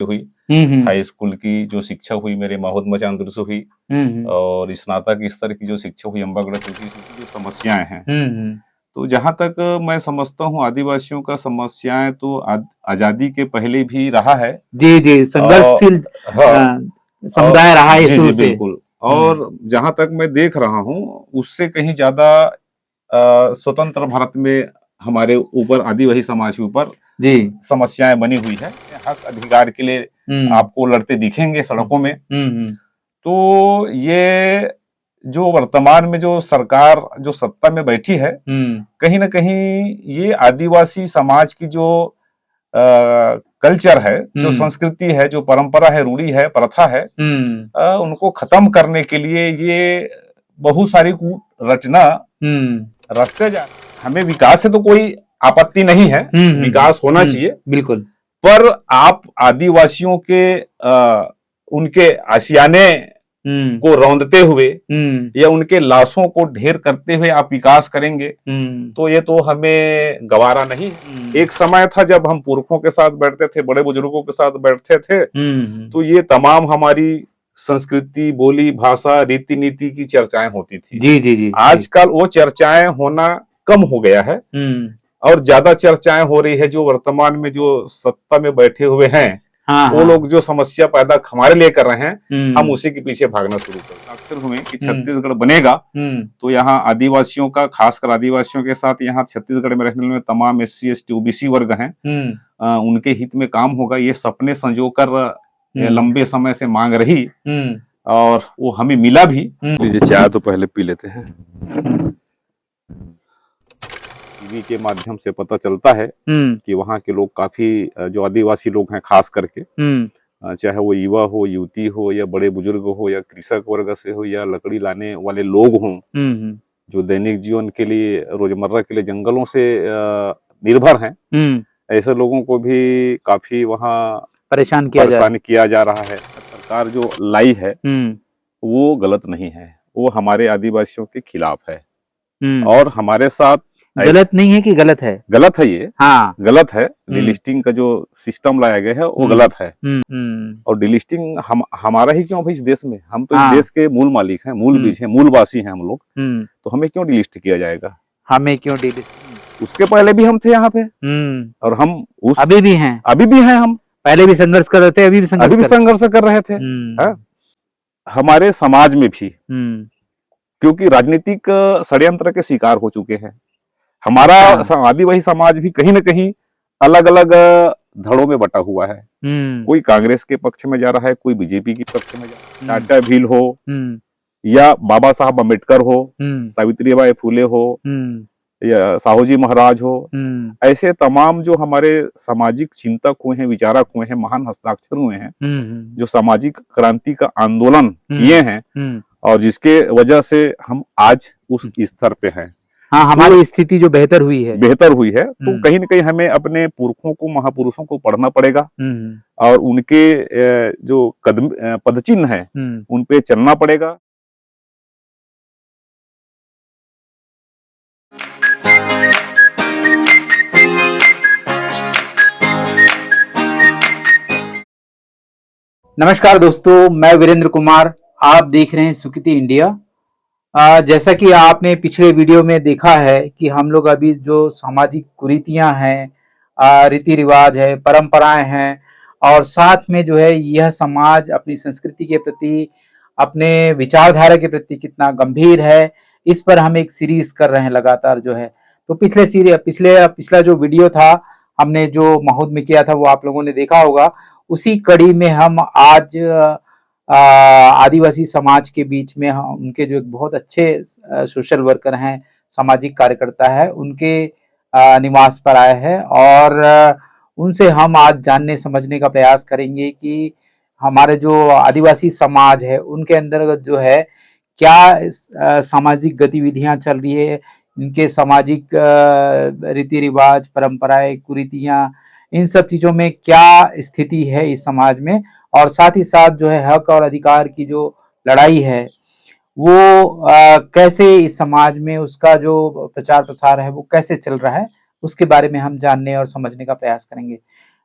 हुई। High school की जो शिक्षा हुई मेरे माहौद मचानपुर से हुई, और स्नातक स्तर की जो शिक्षा हुई अम्बागढ़ से हुई। जो समस्याएं हैं, तो जहां तक मैं समझता हूँ आदिवासियों का समस्याएं तो आजादी के पहले भी रहा है। जी जी, संघर्षशील समुदाय रहा है शुरू से। बिल्कुल। और जहां तक मैं देख रहा हूँ उससे कहीं ज्यादा स्वतंत्र भारत में हमारे ऊपर आदिवासी समाज के ऊपर जी समस्याएं बनी हुई है। हक अधिकार के लिए आपको लड़ते दिखेंगे सड़कों में। तो ये जो वर्तमान में जो सरकार जो सत्ता में बैठी है, कहीं ना कहीं ये आदिवासी समाज की जो कल्चर है, जो संस्कृति है, जो परंपरा है, रूढ़ी है, प्रथा है, उनको खत्म करने के लिए ये बहुत सारी रचना रचते जा। हमें विकास से तो कोई आपत्ति नहीं है, विकास होना चाहिए बिल्कुल, पर आप आदिवासियों के उनके आशियाने को रौंदते हुए या उनके लाशों को ढेर करते हुए आप विकास करेंगे तो ये तो हमें गवारा नहीं। एक समय था जब हम पुरखों के साथ बैठते थे, बड़े बुजुर्गों के साथ बैठते थे, तो ये तमाम हमारी संस्कृति, बोली, भाषा, रीति नीति की चर्चाएं होती थी। जी जी जी। आजकल वो चर्चाएं होना कम हो गया है और ज्यादा चर्चाएं हो रही है जो वर्तमान में जो सत्ता में बैठे हुए हैं। वो लोग जो समस्या पैदा हमारे लिए कर रहे हैं, हम उसी के पीछे भागना शुरू कर अक्सर हुए कि छत्तीसगढ़ बनेगा तो यहाँ आदिवासियों का, खासकर आदिवासियों के साथ यहाँ छत्तीसगढ़ में रहने वाले तमाम SC ST OBC वर्ग हैं, उनके हित में काम होगा। ये सपने संजोकर लंबे समय से मांग रही और वो हमें मिला भी। लीजिए चाय तो पहले पी लेते हैं। टीवी के माध्यम से पता चलता है कि वहाँ के लोग काफी, जो आदिवासी लोग हैं खास करके, चाहे वो युवा हो, युवती हो, या बड़े बुजुर्ग हो, या कृषक वर्ग से हो, या लकड़ी लाने वाले लोग हों, जो दैनिक जीवन के लिए, रोजमर्रा के लिए जंगलों से निर्भर हैं, ऐसे लोगों को भी काफी वहाँ परेशान किया जा रहा है। सरकार जो लाई है वो गलत नहीं है, वो हमारे आदिवासियों के खिलाफ है और हमारे साथ गलत नहीं है कि गलत है? गलत है ये, हाँ गलत है। डिलिस्टिंग का जो सिस्टम लाया गया है वो गलत है। और डिलिस्टिंग हमारा ही क्यों भाई इस देश में, हम तो इस देश के मूल मालिक हैं, मूल बीज हैं, मूलवासी हैं हम लोग, तो हमें क्यों डिलिस्ट किया जाएगा? हमें क्यों डिलिस्ट? उसके पहले भी हम थे यहाँ पे और हम अभी भी हैं, हम पहले भी संघर्ष कर रहे थे, अभी भी संघर्ष कर रहे थे। हमारे समाज में भी, क्योंकि राजनीतिक षड्यंत्र के शिकार हो चुके हैं। हमारा आदिवासी समाज भी कहीं ना कहीं अलग अलग धड़ों में बटा हुआ है। कोई कांग्रेस के पक्ष में जा रहा है, कोई बीजेपी के पक्ष में जा रहा है। टाटा भील हो या बाबा साहब अम्बेडकर हो, सावित्रीबाई फुले हो या साहूजी महाराज हो, ऐसे तमाम जो हमारे सामाजिक चिंतक हुए हैं, विचारक हुए हैं, महान हस्ताक्षर हुए हैं, जो सामाजिक क्रांति का आंदोलन किए हैं और जिसके वजह से हम आज उस स्तर पे हैं। हाँ, हमारी स्थिति जो बेहतर हुई है, तो कहीं न कहीं हमें अपने पुरखों को, महापुरुषों को पढ़ना पड़ेगा और उनके जो पदचिन्ह है उन पे चलना पड़ेगा। नमस्कार दोस्तों, मैं वीरेंद्र कुमार, आप देख रहे हैं सुकृति इंडिया। जैसा कि आपने पिछले वीडियो में देखा है कि हम लोग अभी जो सामाजिक कुरीतियां हैं, रीति रिवाज है, परंपराएं हैं, और साथ में जो है यह समाज अपनी संस्कृति के प्रति, अपने विचारधारा के प्रति कितना गंभीर है, इस पर हम एक सीरीज कर रहे हैं लगातार जो है। तो पिछला जो वीडियो था हमने जो माहौद में किया था वो आप लोगों ने देखा होगा। उसी कड़ी में हम आज आदिवासी समाज के बीच में उनके जो एक बहुत अच्छे सोशल वर्कर हैं, सामाजिक कार्यकर्ता है, उनके निवास पर आए हैं और उनसे हम आज जानने समझने का प्रयास करेंगे कि हमारे जो आदिवासी समाज है उनके अंतर्गत जो है क्या सामाजिक गतिविधियां चल रही है, इनके सामाजिक रीति रिवाज, परंपराएं, कुरीतियां, इन सब चीजों में क्या स्थिति है इस समाज में, और साथ ही साथ जो है हक और अधिकार की जो लड़ाई है वो कैसे इस समाज में उसका जो प्रचार प्रसार है वो कैसे चल रहा है, उसके बारे में हम जानने और समझने का प्रयास करेंगे।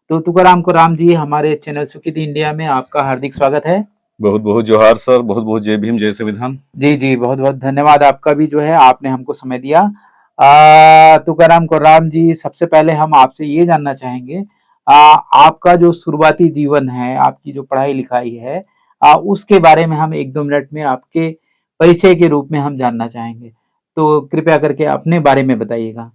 तो तुकाराम को राम जी, हमारे चैनल सुखित इंडिया में आपका हार्दिक स्वागत है। बहुत बहुत जोहार सर, बहुत बहुत जय भीम, जय संविधान। जी जी, बहुत बहुत धन्यवाद आपका भी, जो है आपने हमको समय दिया। तुकाराम को राम जी, सबसे पहले हम आपसे ये जानना चाहेंगे, आपका जो शुरुआती जीवन है, आपकी जो पढ़ाई लिखाई है, उसके बारे में हम 1-2 मिनट में आपके परिचय के रूप में हम जानना चाहेंगे। तो कृपया करके अपने बारे में बताइएगा।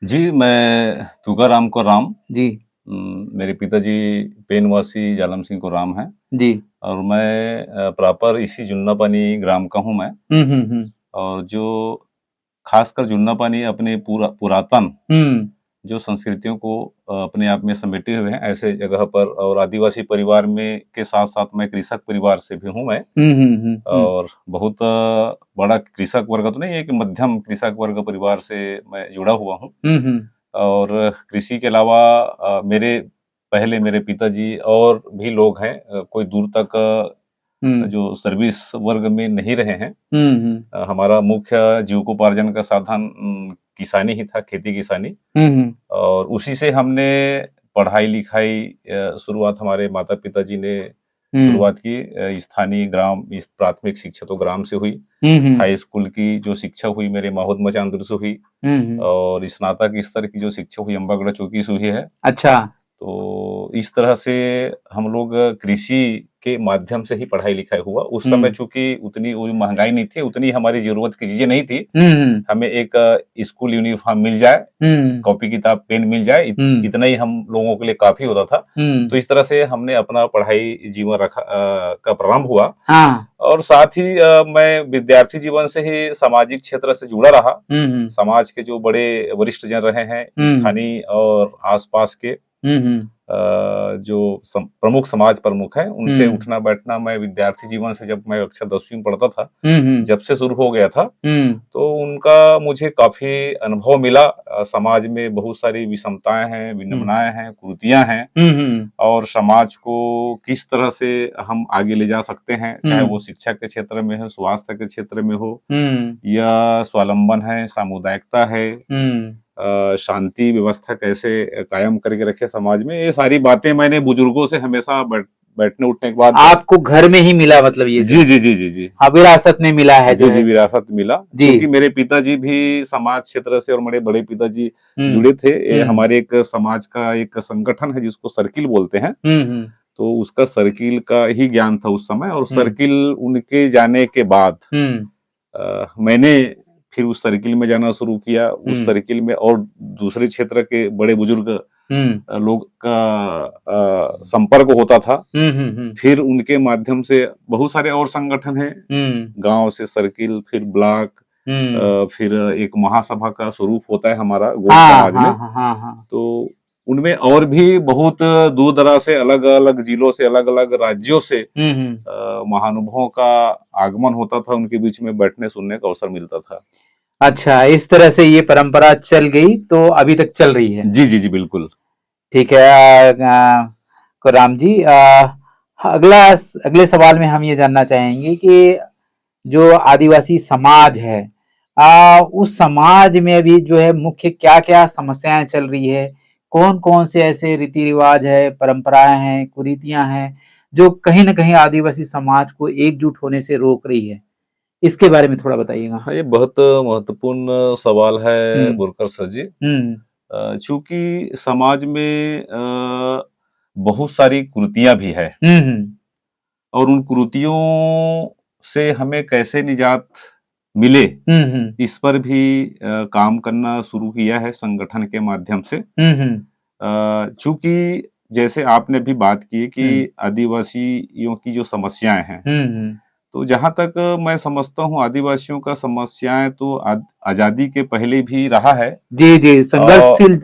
जी, मैं तुकाराम को राम। जी मेरे पिताजी पेनवासी जालम सिंह को राम हैं जी। और मैं प्रॉपर इसी जुन्नापानी ग्राम का हूँ मैं। हम्म। और जो खासकर जुन्नापानी अपने पुरातन जो संस्कृतियों को अपने आप में समेटे हुए हैं ऐसे जगह पर, और आदिवासी परिवार में के साथ साथ मैं कृषक परिवार से भी हूँ मैं। और बहुत बड़ा कृषक वर्ग तो नहीं है कि मध्यम कृषक वर्ग परिवार से मैं जुड़ा हुआ हूँ। और कृषि के अलावा मेरे पिताजी और भी लोग हैं, कोई दूर तक जो सर्विस वर्ग में नहीं रहे हैं। हमारा मुख्य जीविकोपार्जन का साधन किसानी ही था, खेती किसानी। और उसी से हमने पढ़ाई लिखाई शुरुआत हमारे माता पिताजी ने शुरुआत की। स्थानीय ग्राम इस प्राथमिक शिक्षा तो ग्राम से हुई। हाई स्कूल की जो शिक्षा हुई मेरे माहौद मचांदुर से हुई। और स्नातक स्तर की जो शिक्षा हुई अम्बागढ़ चौकी से हुई है। अच्छा। तो इस तरह से हम लोग कृषि के माध्यम से ही पढ़ाई लिखाई हुआ। उस समय चूंकि उतनी महंगाई नहीं थी, उतनी हमारी जरूरत की चीजें नहीं थी। हमें एक स्कूल यूनिफॉर्म मिल जाए, कॉपी किताब पेन मिल जाए, इतना ही हम लोगों के लिए काफी होता था। तो इस तरह से हमने अपना पढ़ाई जीवन का प्रारंभ हुआ। और साथ ही मैं विद्यार्थी जीवन से ही सामाजिक क्षेत्र से जुड़ा रहा। समाज के जो बड़े वरिष्ठ जन रहे हैं, स्थानीय और आसपास के जो प्रमुख समाज प्रमुख हैं, उनसे उठना बैठना मैं विद्यार्थी जीवन से, जब मैं कक्षा 10वीं में पढ़ता था, जब से शुरू हो गया था। तो उनका मुझे काफी अनुभव मिला। समाज में बहुत सारी विषमताएं हैं, विडंबनाएं हैं, कुरीतियां हैं। और समाज को किस तरह से हम आगे ले जा सकते हैं, चाहे वो शिक्षा के क्षेत्र में हो, स्वास्थ्य के क्षेत्र में हो, या स्वावलंबन है, सामुदायिकता है, शांति व्यवस्था कैसे कायम करके रखे समाज में, ये सारी बातें मैंने बुजुर्गों से हमेशा बैठने उठने के बाद आपको घर में ही मिला, मतलब ये जी जी जी जी जी हाँ, विरासत में मिला है। जी जी, विरासत मिला। क्योंकि मेरे पिताजी भी समाज क्षेत्र से और मेरे बड़े पिताजी जुड़े थे। ये हमारे एक समाज का एक संगठन है जिसको सर्किल बोलते हैं। तो उसका सर्किल का ही ज्ञान था उस समय। और सर्किल उनके जाने के बाद मैंने फिर उस सर्किल में जाना शुरू किया। उस सर्किल में और दूसरे क्षेत्र के बड़े बुजुर्ग लोग का संपर्क होता था। फिर उनके माध्यम से बहुत सारे और संगठन हैं, गांव से सर्किल, फिर ब्लॉक, फिर एक महासभा का स्वरूप होता है हमारा गोंड समाज में। तो उनमें और भी बहुत दूर दराज से, अलग अलग जिलों से, अलग अलग राज्यों से महानुभावों का आगमन होता था। उनके बीच में बैठने सुनने का अवसर मिलता था। अच्छा, इस तरह से ये परंपरा चल गई, तो अभी तक चल रही है। जी जी जी, बिल्कुल ठीक है। राम जी, अगले सवाल में हम ये जानना चाहेंगे कि जो आदिवासी समाज है, उस समाज में अभी जो है मुख्य क्या क्या समस्याएं चल रही है, कौन कौन से ऐसे रीति रिवाज है, परंपराएं हैं, कुरीतियां हैं, जो कहीं ना कहीं आदिवासी समाज को एकजुट होने से रोक रही है, इसके बारे में थोड़ा बताइएगा। हाँ, ये बहुत महत्वपूर्ण सवाल है बुरकर सर जी। चूंकि समाज में बहुत सारी कुरीतियां भी है, और उन कुरीतियों से हमें कैसे निजात मिले, इस पर भी काम करना शुरू किया है संगठन के माध्यम से। चूंकि जैसे आपने भी बात की कि आदिवासियों की जो समस्याएं हैं, तो जहां तक मैं समझता हूं आदिवासियों का समस्याएं तो आजादी के पहले भी रहा है। जी जी, संघर्षशील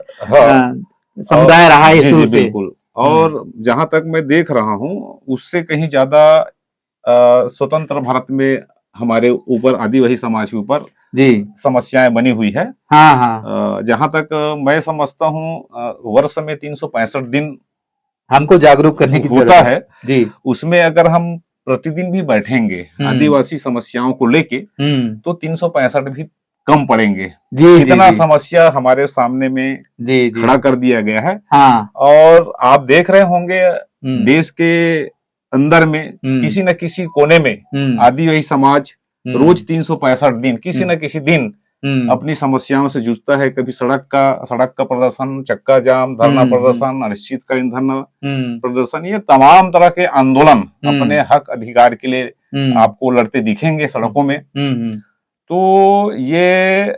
समुदाय रहा है शुरू से। बिल्कुल। और जहां तक मैं देख रहा हूं, उससे कहीं ज्यादा स्वतंत्र भारत में हमारे ऊपर, आदिवासी समाज के ऊपर जी समस्याएं बनी हुई है। जहां तक मैं समझता हूं, वर्ष में 365 दिन हमको जागरूक करने की होता है जी। उसमें अगर हम प्रतिदिन भी बैठेंगे आदिवासी समस्याओं को लेके, तो 365 भी कम पड़ेंगे। जी इतना जी समस्या हमारे सामने में जी जी खड़ा कर दिया गया है। हाँ और आप देख रहे होंगे देश के अंदर में हम्म किसी न किसी कोने में आदिवासी समाज रोज 365 दिन किसी न किसी दिन अपनी समस्याओं से जूझता है। कभी सड़क का प्रदर्शन, चक्का जाम, धरना प्रदर्शन, अनिश्चितकालीन धरना प्रदर्शन, ये तमाम तरह के आंदोलन अपने हक अधिकार के लिए आपको लड़ते दिखेंगे सड़कों में। तो ये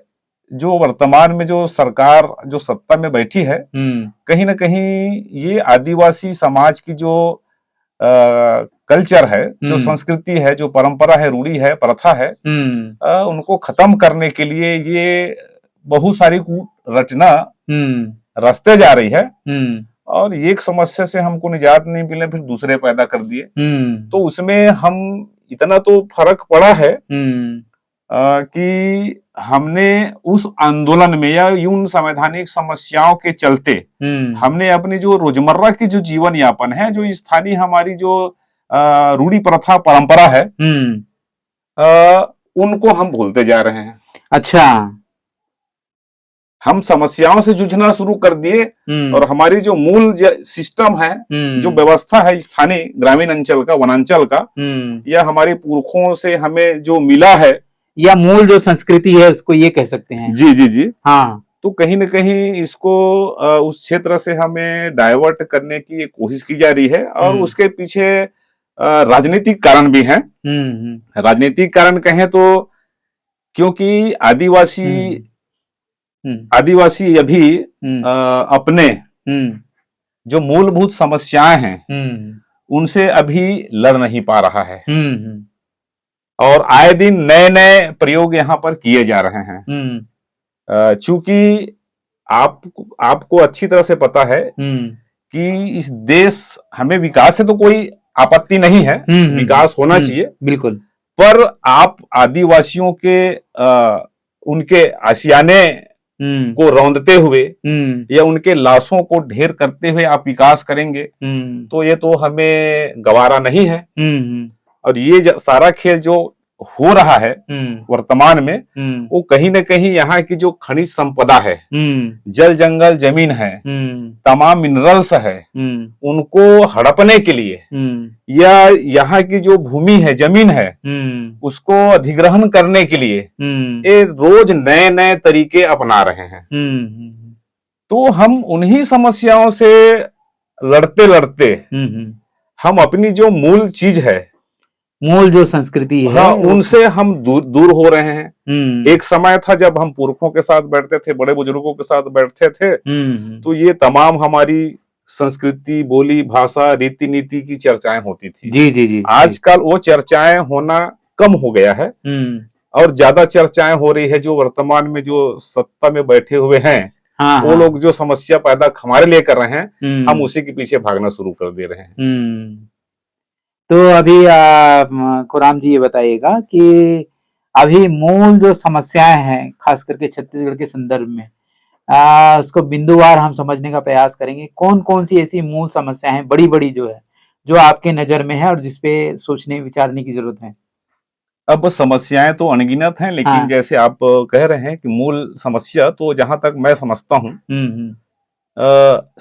जो वर्तमान में जो सरकार जो सत्ता में बैठी है, कहीं ना कहीं ये आदिवासी समाज की जो कल्चर है, जो संस्कृति है, जो परंपरा है, रूढ़ी है, प्रथा है, उनको खत्म करने के लिए ये बहुत सारी रचना रचते जा रही है। और एक समस्या से हमको निजात नहीं मिले, फिर दूसरे पैदा कर दिए। तो उसमें हम इतना तो फर्क पड़ा है कि हमने उस आंदोलन में या यूं संवैधानिक समस्याओं के चलते हमने अपनी जो रोजमर्रा की जो जीवन यापन है, जो स्थानीय हमारी जो रूढ़ी प्रथा परंपरा है, उनको हम भूलते जा रहे हैं। अच्छा, हम समस्याओं से जूझना शुरू कर दिए और हमारी जो मूल सिस्टम है, जो व्यवस्था है स्थानीय ग्रामीण अंचल का, वनांचल का, या हमारे पुरखों से हमें जो मिला है, या मूल जो संस्कृति है उसको ये कह सकते हैं। जी जी जी हाँ। तो कहीं न कहीं इसको उस क्षेत्र से हमें डाइवर्ट करने की कोशिश की जा रही है। और उसके पीछे राजनीतिक कारण भी हैं। राजनीतिक कारण कहें तो क्योंकि आदिवासी अभी अपने जो मूलभूत समस्याएं हैं उनसे अभी लड़ नहीं पा रहा है। और आए दिन नए नए प्रयोग यहाँ पर किए जा रहे हैं। चूंकि आपको अच्छी तरह से पता है कि इस देश हमें विकास से तो कोई आपत्ति नहीं है, विकास होना चाहिए बिल्कुल, पर आप आदिवासियों के उनके आशियाने को रौंदते हुए या उनके लाशों को ढेर करते हुए आप विकास करेंगे तो ये तो हमें गवारा नहीं है। और ये सारा खेल जो हो रहा है वर्तमान में, वो कहीं न कहीं यहाँ की जो खनिज संपदा है, जल जंगल जमीन है, तमाम मिनरल्स है, उनको हड़पने के लिए या यहाँ की जो भूमि है, जमीन है, उसको अधिग्रहण करने के लिए ये रोज नए नए तरीके अपना रहे हैं। तो हम उन्हीं समस्याओं से लड़ते लड़ते हम अपनी जो मूल चीज है, मूल जो संस्कृति है, हाँ, उनसे हम दूर हो रहे हैं। एक समय था जब हम पुरखों के साथ बैठते थे, बड़े बुजुर्गों के साथ बैठते थे, तो ये तमाम हमारी संस्कृति, बोली, भाषा, रीति नीति की चर्चाएं होती थी। जी जी जी। आजकल वो चर्चाएं होना कम हो गया है और ज्यादा चर्चाएं हो रही है जो वर्तमान में जो सत्ता में बैठे हुए हैं, वो लोग जो समस्या पैदा हमारे लिए कर रहे हैं, हम उसी के पीछे भागना शुरू कर दे रहे हैं। तो अभी खुराम जी ये बताइएगा कि अभी मूल जो समस्याएं हैं खास करके छत्तीसगढ़ के संदर्भ में, उसको बिंदुवार हम समझने का प्रयास करेंगे। कौन कौन सी ऐसी मूल समस्याएं हैं बड़ी बड़ी जो है, जो आपके नजर में है और जिसपे सोचने विचारने की जरूरत है? अब समस्याएं तो अनगिनत हैं, लेकिन हाँ। जैसे आप कह रहे हैं कि मूल समस्या, तो जहां तक मैं समझता हूं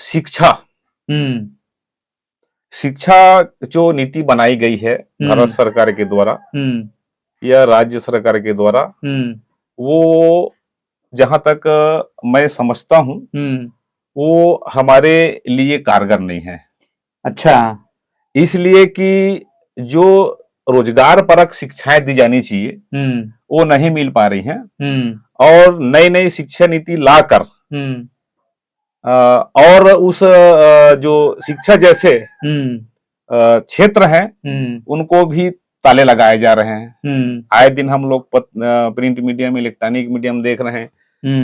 शिक्षा, शिक्षा जो नीति बनाई गई है भारत सरकार के द्वारा या राज्य सरकार के द्वारा, वो जहां तक मैं समझता हूं वो हमारे लिए कारगर नहीं है। अच्छा, इसलिए कि जो रोजगार परक शिक्षाएं दी जानी चाहिए वो नहीं मिल पा रही हैं। और नई नई शिक्षा नीति लाकर और उस जो शिक्षा जैसे क्षेत्र हैं उनको भी ताले लगाए जा रहे हैं। आए दिन हम लोग प्रिंट मीडियम, इलेक्ट्रॉनिक मीडियम देख रहे हैं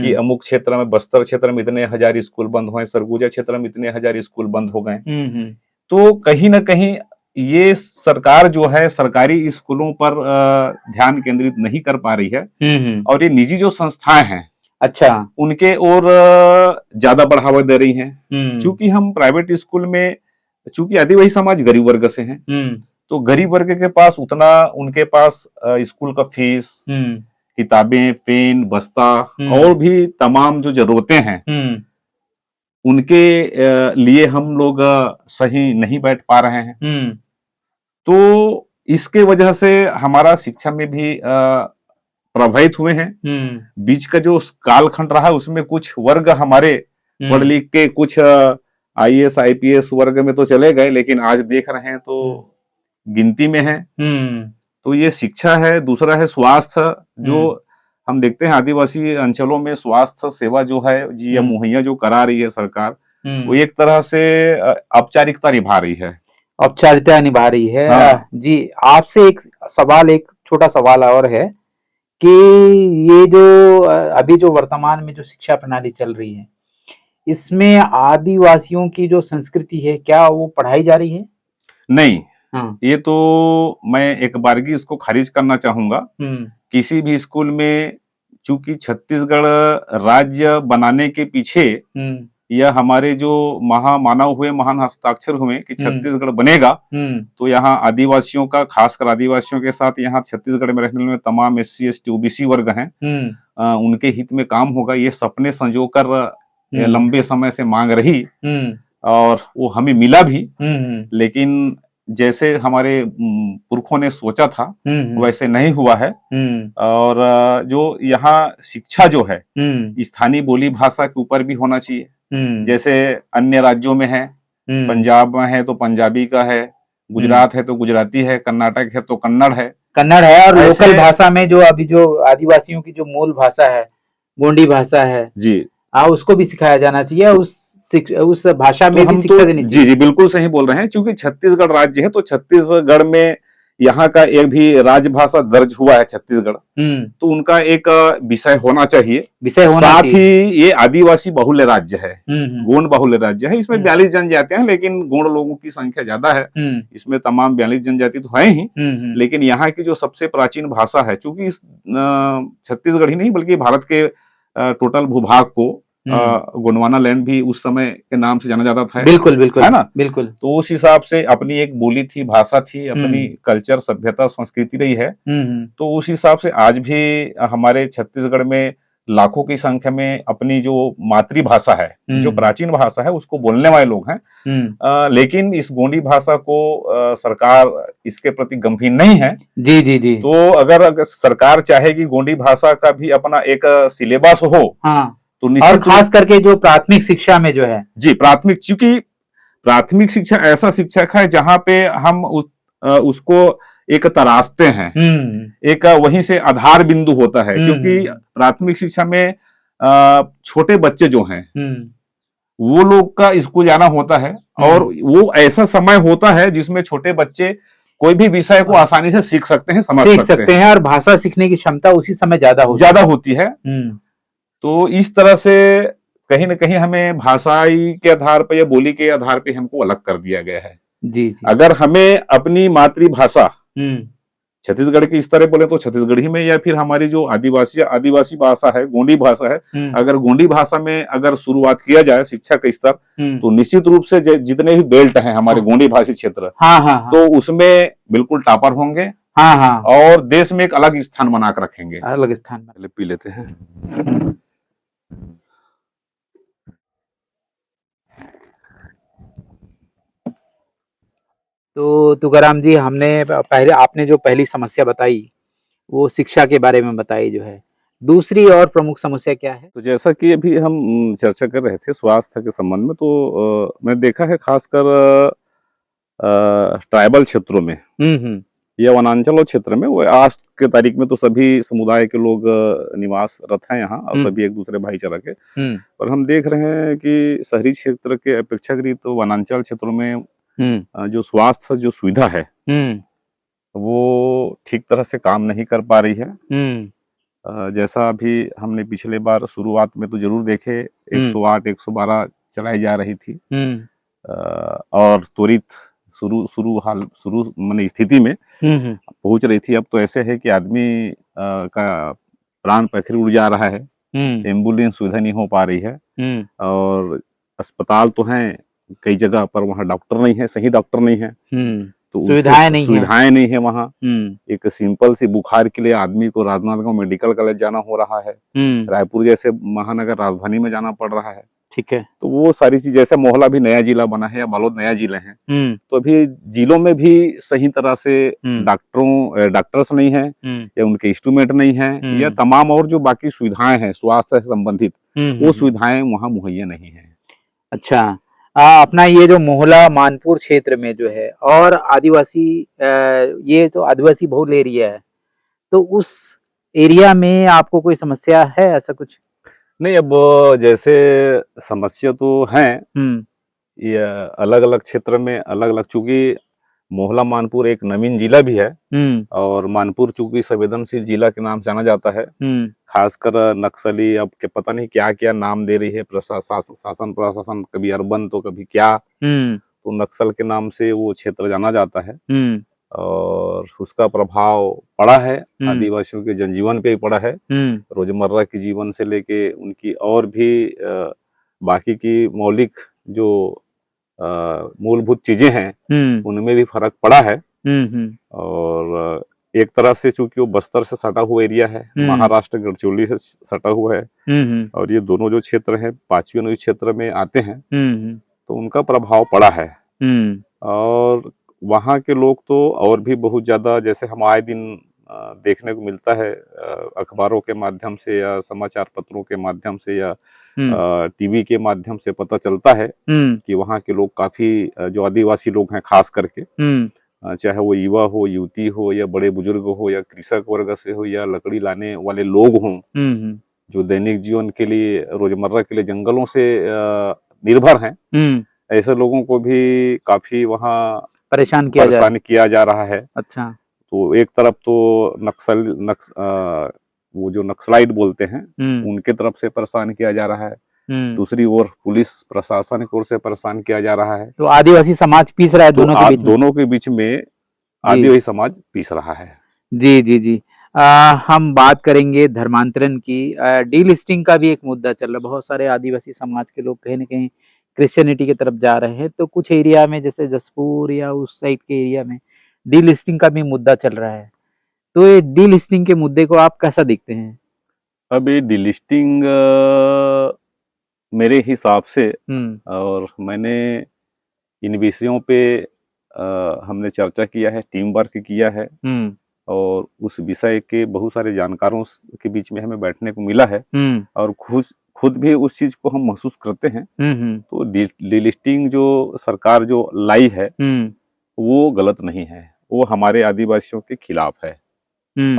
कि अमुक क्षेत्र में, बस्तर क्षेत्र में इतने हजार स्कूल बंद हुए, सरगुजा क्षेत्र में इतने हजार स्कूल बंद हो गए। तो कहीं ना कहीं ये सरकार जो है सरकारी स्कूलों पर ध्यान केंद्रित नहीं कर पा रही है और ये निजी जो संस्थाएं हैं, अच्छा, उनके और ज्यादा बढ़ावा दे रही हैं। चूंकि हम प्राइवेट स्कूल में, चूंकि आदिवासी समाज गरीब वर्ग से हैं, तो गरीब वर्ग के पास उतना, उनके पास स्कूल का फीस किताबें, पेन, बस्ता हम्म। और भी तमाम जो जरूरतें हैं उनके लिए हम लोग सही नहीं बैठ पा रहे हैं। तो इसके वजह से हमारा शिक्षा में भी प्रभावित हुए हैं। बीच का जो कालखंड रहा उसमें कुछ वर्ग हमारे पढ़ लिख के कुछ आईएएस आईपीएस वर्ग में तो चले गए, लेकिन आज देख रहे हैं तो गिनती में है। तो ये शिक्षा है। दूसरा है स्वास्थ्य, जो हम देखते हैं आदिवासी अंचलों में स्वास्थ्य सेवा जो है जी या मुहैया जो करा रही है सरकार, वो एक तरह से औपचारिकता निभा रही है। औपचारिकता निभा रही है। हाँ। जी, आपसे एक सवाल, एक छोटा सवाल और है कि ये जो अभी जो वर्तमान में जो शिक्षा प्रणाली चल रही है, इसमें आदिवासियों की जो संस्कृति है, क्या वो पढ़ाई जा रही है? नहीं। हाँ। ये तो मैं एक बारगी इसको खारिज करना चाहूंगा। किसी भी स्कूल में, चूंकि छत्तीसगढ़ राज्य बनाने के पीछे या हमारे जो महामानव हुए, महान हस्ताक्षर हुए कि छत्तीसगढ़ बनेगा, तो यहाँ आदिवासियों का, खासकर आदिवासियों के साथ यहाँ छत्तीसगढ़ में रहने वाले तमाम SC ST OBC वर्ग हैं, उनके हित में काम होगा। ये सपने संजोकर लंबे समय से मांग रही और वो हमें मिला भी। लेकिन जैसे हमारे पुरखों ने सोचा था वैसे नहीं हुआ है। और जो यहाँ शिक्षा जो है स्थानीय बोली भाषा के ऊपर भी होना चाहिए। जैसे अन्य राज्यों में है, पंजाब में है तो पंजाबी का है, गुजरात है तो गुजराती है, कर्नाटक है तो कन्नड़ है। और लोकल भाषा में जो अभी जो आदिवासियों की जो मूल भाषा है, गोंडी भाषा है जी, उसको भी सिखाया जाना चाहिए। उस भाषा में भी शिक्षा देनी चाहिए। जी बिल्कुल सही बोल रहे हैं। क्योंकि छत्तीसगढ़ राज्य है तो छत्तीसगढ़ में यहाँ का एक भी राजभाषा दर्ज हुआ है छत्तीसगढ़, तो उनका एक विषय होना चाहिए। साथ ही ये आदिवासी बहुल्य राज्य है, गोंड बहुल्य राज्य है। इसमें 42 जनजातियां हैं, लेकिन गोंड लोगों की संख्या ज्यादा है। इसमें तमाम 42 जनजाति तो है ही, लेकिन यहाँ की जो सबसे प्राचीन भाषा है, चूंकि छत्तीसगढ़ ही नहीं बल्कि भारत के टोटल भूभाग को गोंडवाना लैंड भी उस समय के नाम से जाना जाता था। बिल्कुल बिल्कुल, है ना? बिल्कुल। तो उस हिसाब से अपनी एक बोली थी, भाषा थी, अपनी कल्चर, सभ्यता, संस्कृति रही है। तो उस हिसाब से आज भी हमारे छत्तीसगढ़ में लाखों की संख्या में अपनी जो मातृभाषा है, जो प्राचीन भाषा है, उसको बोलने वाले लोग हैं। लेकिन इस गोंडी भाषा को सरकार इसके प्रति गंभीर नहीं है। जी जी जी। तो अगर सरकार चाहे कि गोंडी भाषा का भी अपना एक सिलेबस हो, तो और खास करके जो प्राथमिक शिक्षा में जो है जी, प्राथमिक, चूंकि प्राथमिक शिक्षा ऐसा शिक्षक है जहां पे हम उसको एक तराशते हैं, एक वहीं से आधार बिंदु होता है। क्योंकि प्राथमिक शिक्षा में छोटे बच्चे जो हैं वो लोग का स्कूल जाना होता है, और वो ऐसा समय होता है जिसमें छोटे बच्चे कोई भी विषय को आसानी से सीख सकते हैं, समझ सकते हैं, और भाषा सीखने की क्षमता उसी समय ज्यादा होती है। तो इस तरह से कहीं न कहीं हमें भाषाई के आधार पर या बोली के आधार पे हमको अलग कर दिया गया है। जी जी। अगर हमें अपनी मातृभाषा छत्तीसगढ़ की इस तरह बोले तो छत्तीसगढ़ी में, या फिर हमारी जो आदिवासी भाषा है, गोंडी भाषा है, अगर गोंडी भाषा में अगर शुरुआत किया जाए शिक्षा का स्तर, तो निश्चित रूप से जितने भी बेल्ट हैं हमारे गोंडी भाषी क्षेत्र, तो उसमें बिल्कुल टॉपर होंगे। और देश में एक अलग स्थान बना कर रखेंगे। अलग स्थान पी लेते हैं। तो तुकाराम जी, आपने जो पहली समस्या बताई वो शिक्षा के बारे में बताई जो है, दूसरी और प्रमुख समस्या क्या है? तो जैसा कि अभी हम चर्चा कर रहे थे स्वास्थ्य के संबंध में, तो मैंने देखा है खासकर ट्राइबल क्षेत्रों में या वनांचल क्षेत्र में, वो आज के तारीख में तो सभी समुदाय के लोग निवासरत हैं यहाँ, और सभी एक दूसरे भाईचारा के। और हम देख रहे हैं कि शहरी क्षेत्र के अपेक्षाकृत तो वनांचल क्षेत्रों में जो स्वास्थ्य जो सुविधा है वो ठीक तरह से काम नहीं कर पा रही है। जैसा अभी हमने पिछले बार शुरुआत में तो जरूर देखे 108 112 चलाई जा रही थी, और त्वरित शुरू माने स्थिति में पहुंच रही थी। अब तो ऐसे है कि आदमी का प्राण पखेरु उड़ जा रहा है, एम्बुलेंस सुविधा नहीं हो पा रही है, और अस्पताल तो हैं कई जगह पर, वहाँ डॉक्टर नहीं है, सही डॉक्टर नहीं है। तो सुविधाएं नहीं है। सुविधाएं नहीं है वहाँ। एक सिंपल सी बुखार के लिए आदमी को राजनांदगांव मेडिकल कॉलेज जाना हो रहा है, रायपुर जैसे महानगर राजधानी में जाना पड़ रहा है। ठीक है। तो वो सारी चीज, जैसे मोहला भी नया जिला बना है या बालोद नया जिले हैं, तो अभी जिलों में भी सही तरह से डॉक्टर्स नहीं है, या उनके इंस्ट्रूमेंट नहीं है, या तमाम और जो बाकी सुविधाएं हैं स्वास्थ्य से संबंधित, वो सुविधाएं वहाँ मुहैया नहीं है। अच्छा, अपना ये जो मोहला मानपुर क्षेत्र में जो है और आदिवासी, ये तो आदिवासी बहुल एरिया है, तो उस एरिया में आपको कोई समस्या है ऐसा कुछ? नहीं, अब जैसे समस्या तो है, ये अलग अलग क्षेत्र में अलग अलग, चूंकि मोहला मानपुर एक नवीन जिला भी है, और मानपुर चूंकि संवेदनशील जिला के नाम जाना जाता है, खासकर नक्सली अब के पता नहीं क्या क्या नाम दे रही है शासन प्रशासन, कभी अर्बन तो कभी क्या, तो नक्सल के नाम से वो क्षेत्र जाना जाता है, और उसका प्रभाव पड़ा है आदिवासियों के जनजीवन पे भी पड़ा है, रोजमर्रा के जीवन से लेके उनकी और भी बाकी की मौलिक जो मूलभूत चीजें हैं उनमें भी फर्क पड़ा है। और एक तरह से चूंकि वो बस्तर से सटा हुआ एरिया है, महाराष्ट्र गढ़चिरौली से सटा हुआ है, और ये दोनों जो क्षेत्र हैं पांचवी नदी क्षेत्र में आते हैं, तो उनका प्रभाव पड़ा है। और वहाँ के लोग तो और भी बहुत ज्यादा, जैसे हम आए दिन देखने को मिलता है अखबारों के माध्यम से या समाचार पत्रों के माध्यम से या टीवी के माध्यम से पता चलता है कि वहाँ के लोग काफी, जो आदिवासी लोग हैं खास करके, चाहे वो युवा हो, युवती हो, या बड़े बुजुर्ग हो, या कृषक वर्ग से हो, या लकड़ी लाने वाले लोग हों, जो दैनिक जीवन के लिए, रोजमर्रा के लिए जंगलों से निर्भर हैं, ऐसे लोगों को भी काफी वहाँ परेशान किया जा रहा है। अच्छा, तो एक तरफ तो वो जो नक्सलाइट बोलते हैं उनके तरफ से परेशान किया जा रहा है, दूसरी ओर पुलिस प्रशासन की ओर से परेशान किया जा रहा है। तो आदिवासी समाज पीस रहा है, दोनों के बीच में आदिवासी समाज पीस रहा है। जी जी जी। हम बात करेंगे धर्मांतरण की। डीलिस्टिंग का भी एक मुद्दा चल रहा है, बहुत सारे आदिवासी समाज के लोग कहीं ना कहीं क्रिश्चियनिटी की तरफ जा रहे हैं, तो कुछ एरिया में जैसे जसपुर या उस साइड के एरिया में डीलिस्टिंग का भी मुद्दा चल रहा है, तो ये डीलिस्टिंग के मुद्दे को आप कैसा देखते हैं? अब ये डीलिस्टिंग मेरे हिसाब से, और मैंने इन विषयों पे हमने चर्चा किया है, टीम वर्क किया है, और उस विषय के बहुत सारे जानकारों के बीच में हमें बैठने को मिला है, और खुद भी उस चीज को हम महसूस करते हैं। तो डीलिस्टिंग जो सरकार जो लाई है वो गलत नहीं है, वो हमारे आदिवासियों के खिलाफ है,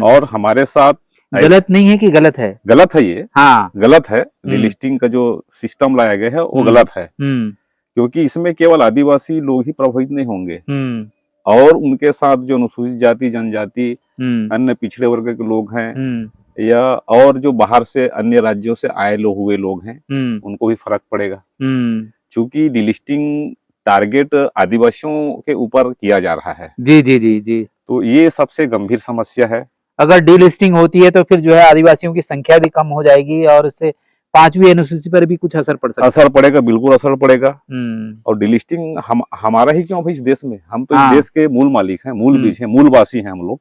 और हमारे साथ गलत नहीं है कि गलत है? गलत है, ये हाँ गलत है। डीलिस्टिंग का जो सिस्टम लाया गया है वो गलत है, क्योंकि इसमें केवल आदिवासी लोग ही प्रभावित नहीं होंगे, और उनके साथ जो अनुसूचित जाति, जनजाति, अन्य पिछड़े वर्ग के लोग हैं, या और जो बाहर से अन्य राज्यों से आए हुए लोग हैं, उनको भी फर्क पड़ेगा, क्योंकि डीलिस्टिंग टारगेट आदिवासियों के ऊपर किया जा रहा है। जी जी जी जी। तो ये सबसे गंभीर समस्या है। अगर डीलिस्टिंग होती है तो फिर जो है आदिवासियों की संख्या भी कम हो जाएगी, और इससे 5वीं अनुसूची पर भी कुछ असर पड़ सकता है। असर पड़ेगा, बिल्कुल असर पड़ेगा। और डीलिस्टिंग हमारा ही क्यों भाई, इस देश में हम तो इस देश के मूल मालिक हैं, मूल बीज हैं, मूलवासी हैं हम लोग,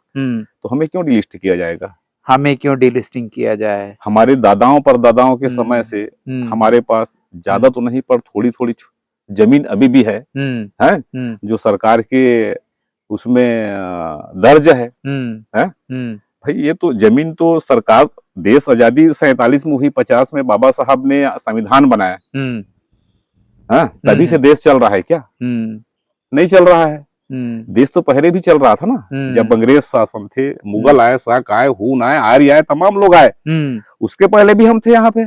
तो हमें क्यों डीलिस्ट किया जाएगा? हमें क्यों डीलिस्टिंग किया जाए? हमारे दादाओं परदादाओं के समय से हमारे पास ज्यादा तो नहीं पर थोड़ी थोड़ी जमीन अभी भी है, जो सरकार के उसमें दर्ज है। भाई ये तो जमीन तो सरकार, देश आजादी 47 में हुई, 50 में बाबा साहब ने संविधान बनाया, तभी से देश चल रहा है क्या? नहीं चल रहा है। देश तो पहले भी चल रहा था ना, जब अंग्रेज शासन थे, मुगल आए, शाक आए, हून आए, आर्य आए, तमाम लोग आए, उसके पहले भी हम थे यहाँ पे,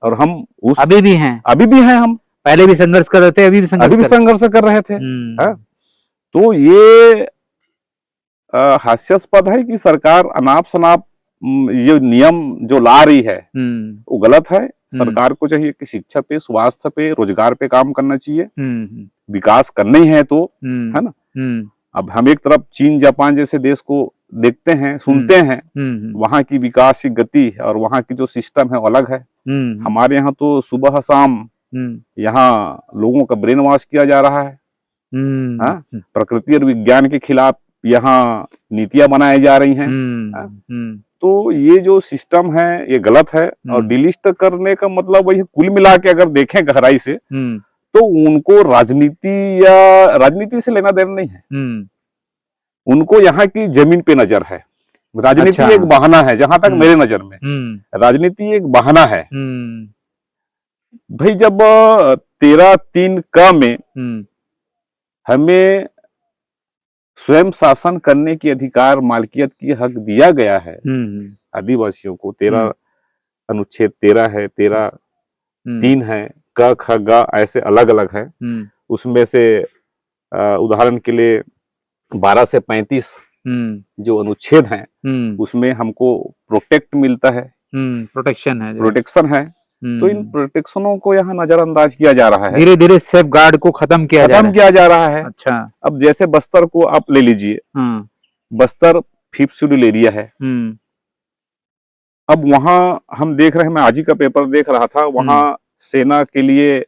और हम अभी भी हैं हम, पहले भी संघर्ष कर रहे थे, अभी भी संघर्ष कर रहे थे। तो ये हास्यास्पद है कि सरकार अनाप शनाप ये नियम जो ला रही है वो गलत है। सरकार को चाहिए कि शिक्षा पे, स्वास्थ्य पे, रोजगार पे काम करना चाहिए, विकास करना ही है तो, है ना। अब हम एक तरफ चीन जापान जैसे देश को देखते हैं, सुनते हैं, वहां की विकास की गति और वहां की जो सिस्टम है वो अलग है। हमारे यहाँ तो सुबह शाम यहाँ लोगों का ब्रेन वॉश किया जा रहा है, हाँ, प्रकृति और विज्ञान के खिलाफ यहाँ नीतियां बनाई जा रही हैं। हाँ? तो ये जो सिस्टम है ये गलत है, और डिलिस्ट करने का मतलब वही कुल मिला के अगर देखें गहराई से तो उनको राजनीति से लेना देना नहीं है। उनको यहाँ की जमीन पे नजर है। राजनीति एक बहाना है, जहां तक मेरे नजर में राजनीति एक बहाना है। भाई जब 13(3) क में हमें स्वयं शासन करने की अधिकार, मालकियत की हक दिया गया है आदिवासियों को, 13 अनुच्छेद 13 है, 13(3) है, क ख ग ऐसे अलग अलग है। उसमें से उदाहरण के लिए 12 से 35 जो अनुच्छेद हैं उसमें हमको प्रोटेक्ट मिलता है, प्रोटेक्शन है। तो इन प्रोटेक्शनों को यहाँ नजरअंदाज किया जा रहा है, धीरे धीरे सेफ गार्ड को खत्म किया जा रहा है। अच्छा, अब जैसे बस्तर को आप ले लीजिए, बस्तर 5th शेड्यूल एरिया है। अब वहां हम देख रहे हैं, मैं आज ही का पेपर देख रहा था, वहां सेना के लिए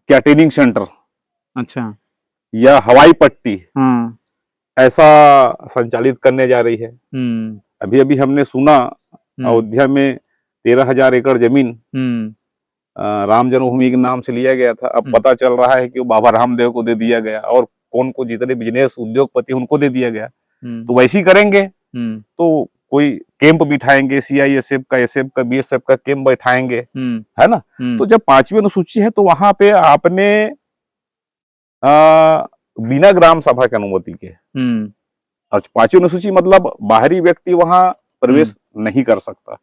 क्या ट्रेनिंग सेंटर, अच्छा, या हवाई पट्टी ऐसा संचालित करने जा रही है। अभी अभी हमने सुना अयोध्या में 13,000 एकड़ जमीन राम जन्मभूमि के नाम से लिया गया था। अब पता चल रहा है कि वो बाबा रामदेव को दे दिया गया, और कौन को जितने बिजनेस उद्योगपति उनको दे दिया गया। तो वैसे ही करेंगे, तो कोई कैंप बिठाएंगे, सीआईएसएफ का, एसएफ का, बीएसएफ का कैंप बैठाएंगे, है ना। तो जब 5वीं अनुसूची है तो वहां पे आपने बिना ग्राम सभा की अनुमति के, और 5वीं अनुसूची मतलब बाहरी व्यक्ति वहां प्रवेश नहीं कर सकता।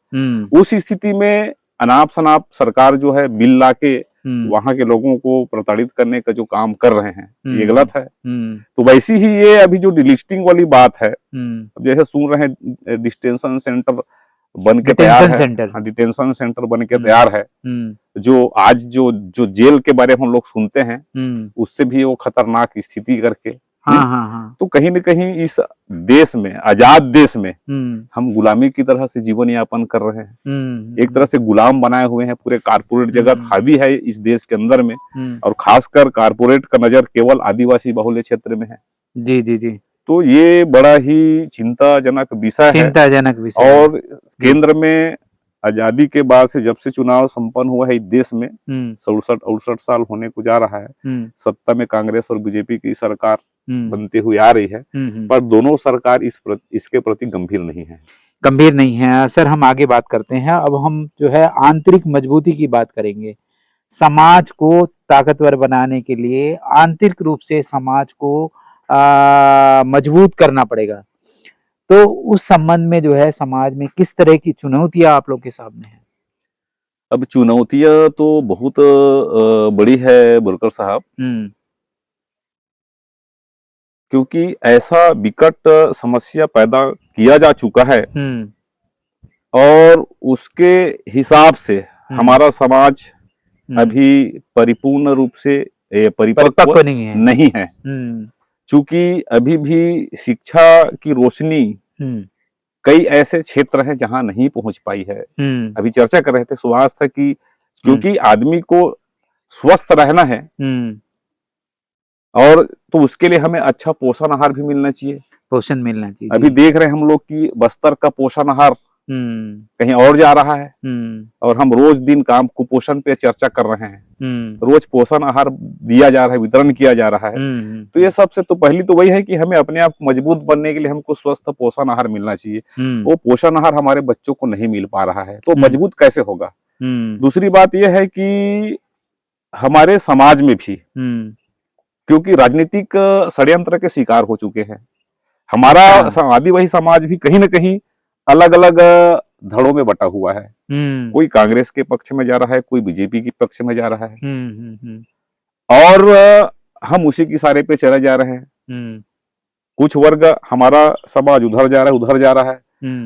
उस स्थिति में अनाप शनाप सरकार जो है बिल लाके वहां के लोगों को प्रताड़ित करने का जो काम कर रहे हैं ये गलत है। तो वैसी ही ये अभी जो डिलिस्टिंग वाली बात है, जैसे सुन रहे हैं डिटेंशन सेंटर बन के तैयार है, डिटेंशन सेंटर बन के तैयार है, जो आज जो जेल के बारे में हम लोग सुनते हैं उससे भी वो खतरनाक स्थिति करके। तो कहीं न कहीं इस देश में, आजाद देश में, हम गुलामी की तरह से जीवन यापन कर रहे हैं। एक तरह से गुलाम बनाए हुए हैं। पूरे कारपोरेट जगत हावी है इस देश के अंदर में, और खासकर कारपोरेट का नजर केवल आदिवासी बहुल्य क्षेत्र में है। जी जी जी। तो ये बड़ा ही चिंताजनक विषय है। और केंद्र में आजादी के बाद से जब से चुनाव संपन्न हुआ है इस देश में, 67-68 साल होने को जा रहा है, सत्ता में कांग्रेस और बीजेपी की सरकार बनती हुई आ रही है, पर दोनों सरकार इसके प्रति गंभीर नहीं है। सर, हम आगे बात करते हैं। अब हम जो है आंतरिक मजबूती की बात करेंगे। समाज को ताकतवर बनाने के लिए आंतरिक रूप से समाज को मजबूत करना पड़ेगा। तो उस संबंध में जो है समाज में किस तरह की चुनौतियां आप लोग के सामने हैं? अब चुनौतियां तो बहुत बड़ी है बुरकर साहब, क्योंकि ऐसा विकट समस्या पैदा किया जा चुका है, और उसके हिसाब से हमारा समाज अभी परिपूर्ण रूप से परिपक्व नहीं है। चूंकि अभी भी शिक्षा की रोशनी कई ऐसे क्षेत्र हैं जहां नहीं पहुंच पाई है। अभी चर्चा कर रहे थे स्वास्थ्य की, क्योंकि आदमी को स्वस्थ रहना है, और तो उसके लिए हमें अच्छा पोषण आहार भी मिलना चाहिए। अभी देख रहे हैं हम लोग कि बस्तर का पोषण आहार कहीं और जा रहा है, और हम रोज दिन काम कुपोषण पे चर्चा कर रहे हैं। रोज पोषण आहार दिया जा रहा है, वितरण किया जा रहा है। तो ये सबसे तो पहली तो वही है कि हमें अपने आप मजबूत बनने के लिए हमको स्वस्थ पोषण आहार मिलना चाहिए। वो पोषण आहार हमारे बच्चों को नहीं मिल पा रहा है, तो मजबूत कैसे होगा। दूसरी बात यह है कि हमारे समाज में भी, क्योंकि राजनीतिक षड्यंत्र के शिकार हो चुके हैं, हमारा आदिवासी समाज भी कहीं न कहीं अलग अलग धड़ों में बटा हुआ है। कोई कांग्रेस के पक्ष में जा रहा है, कोई बीजेपी के पक्ष में जा रहा है, और हम उसी की इशारे पे चले जा रहे हैं। कुछ वर्ग हमारा समाज उधर जा रहा है, उधर जा रहा है।